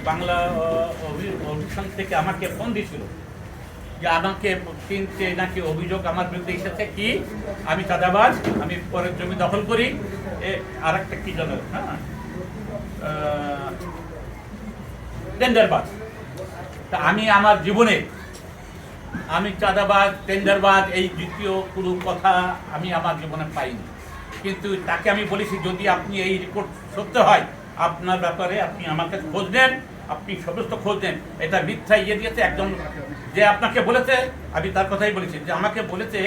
বাংলা অনুষ্ঠান থেকে আমাকে ফোন দিয়েছিল যে আমাকে তিনটে নাকি অভিযোগ আমার বিরুদ্ধে এসেছে, কি আমি চাঁদাবাজ, আমি পরের জমি দখল করি, আর একটা কি জানো, হ্যাঁ, টেন্ডারবাজ। তা আমি আমার জীবনে আমি চাঁদাবাজ, টেন্ডারবাজ এই দ্বিতীয় কোনো কথা আমি আমার জীবনে পাইনি। কিন্তু তাকে আমি বলেছি, যদি আপনি এই রিপোর্ট সত্য হয়, আপনার ব্যাপারে আপনি আমাকে খোঁজ নেন, আপনি সমস্ত খোঁজ নেন। এটা মিথ্যা দিয়েছে একজন যে আপনাকে বলেছে, আমি তার কথাই বলেছি, যে আমাকে বলেছে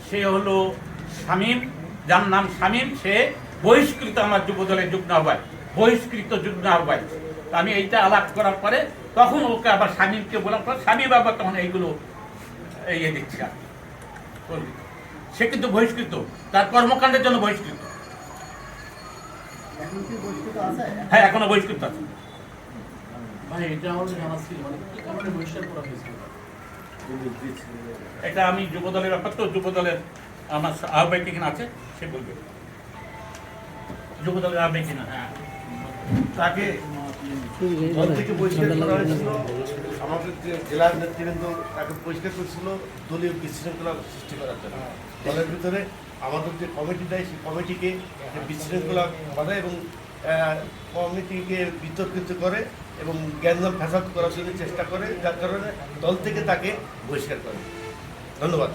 সে হলো শামীম, যার নাম শামীম, সে বহিষ্কৃত আমার যুবদলের যুগ্ম আহ্বায়ক, বহিষ্কৃত যুগ্ম আহ্বায়ক। আমি এইটা আলাপ করার পরে তখন ওকে আবার শামীমকে বলার পর শামীম আবার তখন এইগুলো দিচ্ছে। সে কিন্তু বহিষ্কৃত, তার কর্মকাণ্ডের জন্য বহিষ্কৃত। হ্যাঁ, এখনো বহিষ্কৃত আছে। এটা আমি যুবদলের ব্যাপার, তো যুবদলের আমার আহ্বায়ক এখানে আছে, সে বলবে। যুবদলের আহ্বায়ক কিনা, হ্যাঁ, তাকে দল থেকে বহিষ্কার করা হয়েছিল। আমাদের যে জেলার নেতৃবৃন্দ তাকে পরিষ্কার করেছিল দলীয় বিশৃঙ্খলা সৃষ্টি করার জন্য। দলের ভিতরে আমাদের যে কমিটি দেয়, সেই কমিটিকে বিশৃঙ্খলা বাধায় এবং কমিটিকে বিতর্কিত করে এবং জ্ঞানজাম ফ্যাসাদ করার জন্য চেষ্টা করে, যার কারণে দল থেকে তাকে বহিষ্কার করে। ধন্যবাদ।